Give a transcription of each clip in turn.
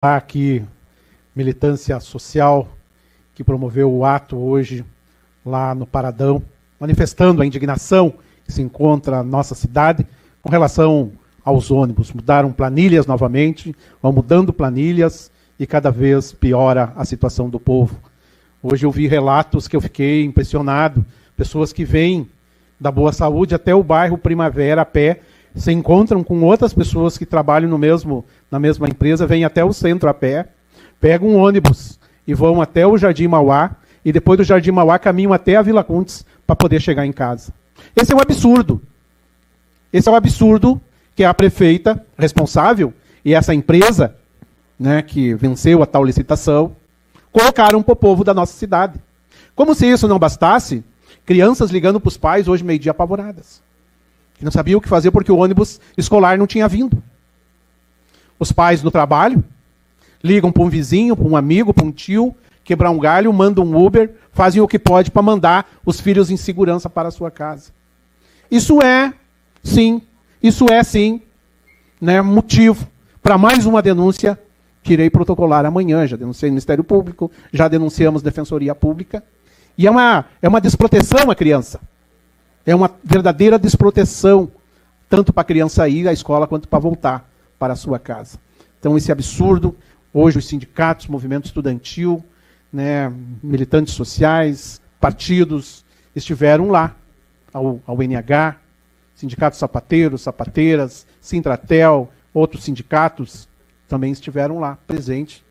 Aqui, militância social que promoveu o ato hoje lá no Paradão, manifestando a indignação que se encontra na nossa cidade com relação aos ônibus. Mudaram planilhas novamente, vão mudando planilhas e cada vez piora a situação do povo. Hoje eu vi relatos que eu fiquei impressionado, pessoas que vêm da Boa Saúde até o bairro Primavera a pé, se encontram com outras pessoas que trabalham na mesma empresa, vêm até o centro a pé, pegam um ônibus e vão até o Jardim Mauá, e depois do Jardim Mauá caminham até a Vila Cuntes para poder chegar em casa. Esse é um absurdo. Esse é um absurdo que a prefeita responsável e essa empresa, né, que venceu a tal licitação, colocaram para o povo da nossa cidade. Como se isso não bastasse, crianças ligando para os pais hoje meio-dia apavoradas. Que não sabiam o que fazer porque o ônibus escolar não tinha vindo. Os pais no trabalho ligam para um vizinho, para um amigo, para um tio, quebrar um galho, mandam um Uber, fazem o que pode para mandar os filhos em segurança para a sua casa. Isso é sim, né, motivo para mais uma denúncia que irei protocolar amanhã. Já denunciei no Ministério Público, já denunciamos Defensoria Pública. E é uma desproteção à criança. É uma verdadeira desproteção, tanto para a criança ir à escola quanto para voltar para a sua casa. Então, esse absurdo, hoje os sindicatos, movimento estudantil, né, militantes sociais, partidos, estiveram lá, ao NH, sindicatos sapateiros, sapateiras, Sintratel, outros sindicatos também estiveram lá, presentes,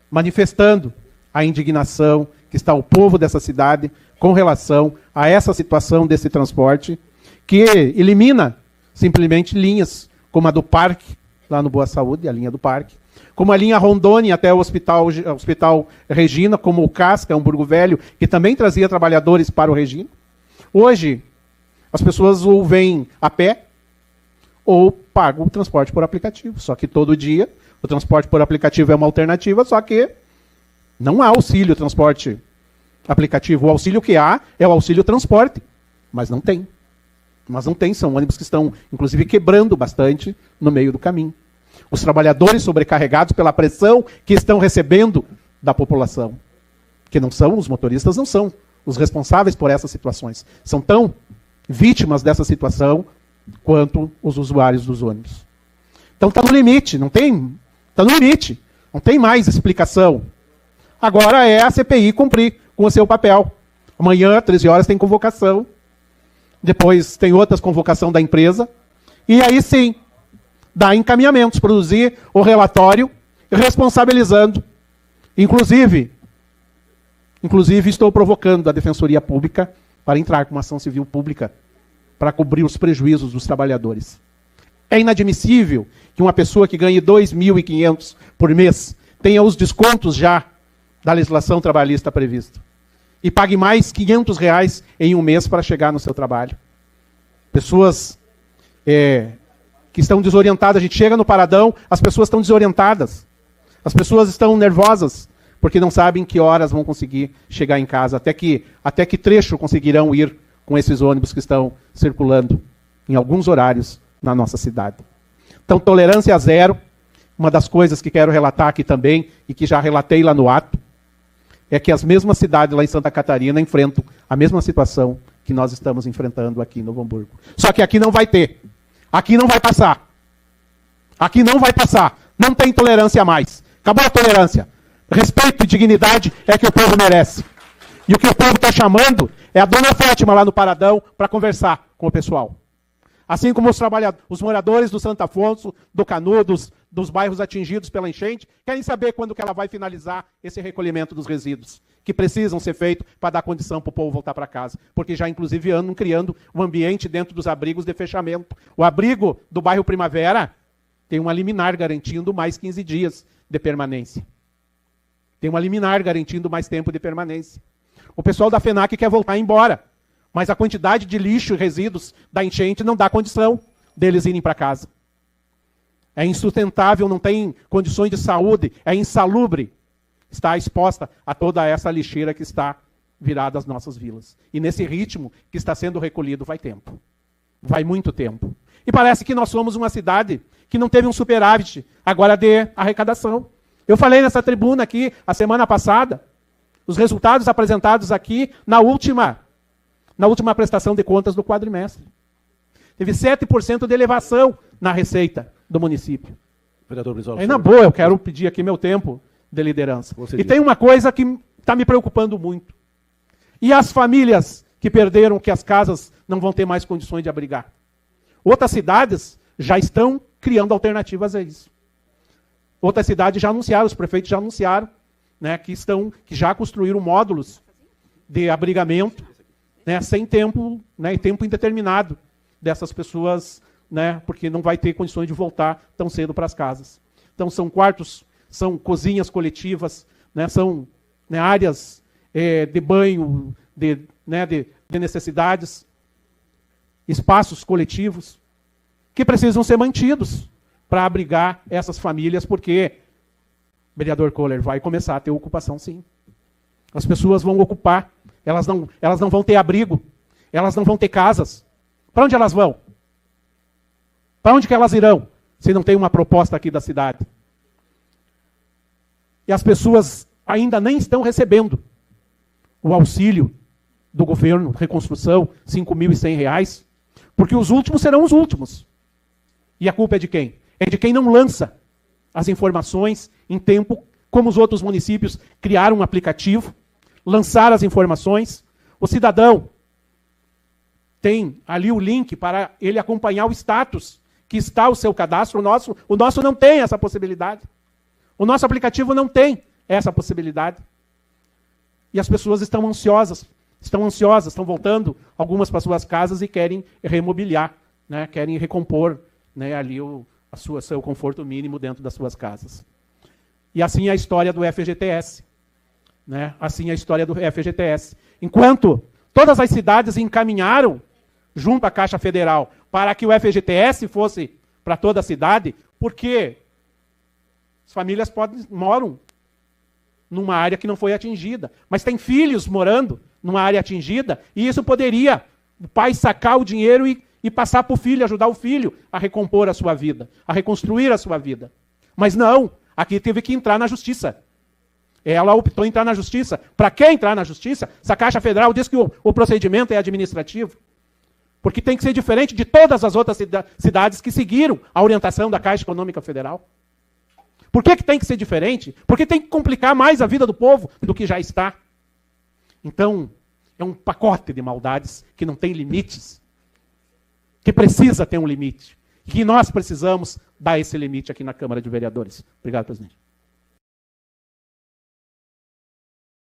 manifestando a indignação que está o povo dessa cidade com relação a essa situação desse transporte, que elimina simplesmente linhas como a do Parque, lá no Boa Saúde, a linha do Parque, como a linha Rondônia até o Hospital Regina, como o Casca, Hamburgo Velho, que também trazia trabalhadores para o Regina. Hoje, as pessoas ou vêm a pé ou pagam o transporte por aplicativo. Só que todo dia o transporte por aplicativo é uma alternativa, só que não há auxílio transporte aplicativo. O auxílio que há é o auxílio transporte, mas não tem. São ônibus que estão, inclusive, quebrando bastante no meio do caminho. Os trabalhadores sobrecarregados pela pressão que estão recebendo da população, que não são, os motoristas não são os responsáveis por essas situações. São tão vítimas dessa situação quanto os usuários dos ônibus. Então está no limite, está no limite, não tem mais explicação. Agora é a CPI cumprir com o seu papel. Amanhã, 13 horas, tem convocação. Depois tem outras convocação da empresa. E aí sim, dá encaminhamentos, produzir o relatório responsabilizando. Inclusive estou provocando a Defensoria Pública para entrar com uma ação civil pública para cobrir os prejuízos dos trabalhadores. É inadmissível que uma pessoa que ganhe 2.500 por mês tenha os descontos já da legislação trabalhista prevista e pague mais R$500 em um mês para chegar no seu trabalho. Pessoas que estão desorientadas, a gente chega no Paradão, as pessoas estão desorientadas, as pessoas estão nervosas, porque não sabem que horas vão conseguir chegar em casa, até que trecho conseguirão ir com esses ônibus que estão circulando em alguns horários na nossa cidade. Então, tolerância zero. Uma das coisas que quero relatar aqui também, e que já relatei lá no ato, é que as mesmas cidades lá em Santa Catarina enfrentam a mesma situação que nós estamos enfrentando aqui em Novo Hamburgo. Só que aqui não vai ter. Aqui não vai passar. Aqui não vai passar. Não tem tolerância mais. Acabou a tolerância. Respeito e dignidade é que o povo merece. E o que o povo está chamando é a dona Fátima lá no Paradão para conversar com o pessoal. Assim como os moradores do Santo Afonso, do Canudos, dos bairros atingidos pela enchente, querem saber quando que ela vai finalizar esse recolhimento dos resíduos, que precisam ser feitos para dar condição para o povo voltar para casa. Porque já, inclusive, andam criando um ambiente dentro dos abrigos de fechamento. O abrigo do bairro Primavera tem uma liminar garantindo mais 15 dias de permanência. Tem uma liminar garantindo mais tempo de permanência. O pessoal da FENAC quer voltar embora, mas a quantidade de lixo e resíduos da enchente não dá condição deles irem para casa. É insustentável, não tem condições de saúde, é insalubre estar exposta a toda essa lixeira que está virada às nossas vilas. E nesse ritmo que está sendo recolhido vai tempo. Vai muito tempo. E parece que nós somos uma cidade que não teve um superávit agora de arrecadação. Eu falei nessa tribuna aqui, a semana passada, os resultados apresentados aqui na última prestação de contas do quadrimestre. Teve 7% de elevação na receita do município. Vereador Brizola, aí, na boa, eu quero pedir aqui meu tempo de liderança. E tem uma coisa que está me preocupando muito. E as famílias que perderam, que as casas não vão ter mais condições de abrigar? Outras cidades já estão criando alternativas a isso. Outras cidades já anunciaram, os prefeitos já anunciaram, né, que já construíram módulos de abrigamento, né, sem tempo, né, em tempo indeterminado dessas pessoas, né, porque não vai ter condições de voltar tão cedo para as casas. Então são quartos, são cozinhas coletivas, né, são, né, áreas de banho, de necessidades, espaços coletivos que precisam ser mantidos para abrigar essas famílias, porque, vereador Kohler, vai começar a ter ocupação, sim. As pessoas vão ocupar, elas não vão ter abrigo, elas não vão ter casas. Para onde elas vão? Para onde que elas irão, se não tem uma proposta aqui da cidade? E as pessoas ainda nem estão recebendo o auxílio do governo, reconstrução, R$ 5.100, porque os últimos serão os últimos. E a culpa é de quem? É de quem não lança as informações em tempo, como os outros municípios criaram um aplicativo, lançaram as informações. O cidadão tem ali o link para ele acompanhar o status que está o seu cadastro. O nosso não tem essa possibilidade. O nosso aplicativo não tem essa possibilidade. E as pessoas estão ansiosas, estão voltando algumas para suas casas e querem remobiliar, né? Querem recompor, né, ali seu conforto mínimo dentro das suas casas. E assim é a história do FGTS. Né? Assim é a história do FGTS. Enquanto todas as cidades encaminharam junto à Caixa Federal para que o FGTS fosse para toda a cidade, porque as famílias moram numa área que não foi atingida, mas tem filhos morando numa área atingida, e isso poderia o pai sacar o dinheiro e passar para o filho, ajudar o filho a recompor a sua vida, a reconstruir a sua vida. Mas não, aqui teve que entrar na justiça. Ela optou em entrar na justiça. Para que entrar na justiça? Se a Caixa Federal diz que o procedimento é administrativo. Porque tem que ser diferente de todas as outras cidades que seguiram a orientação da Caixa Econômica Federal. Por que tem que ser diferente? Porque tem que complicar mais a vida do povo do que já está. Então, é um pacote de maldades que não tem limites, que precisa ter um limite, que nós precisamos dar esse limite aqui na Câmara de Vereadores. Obrigado, presidente.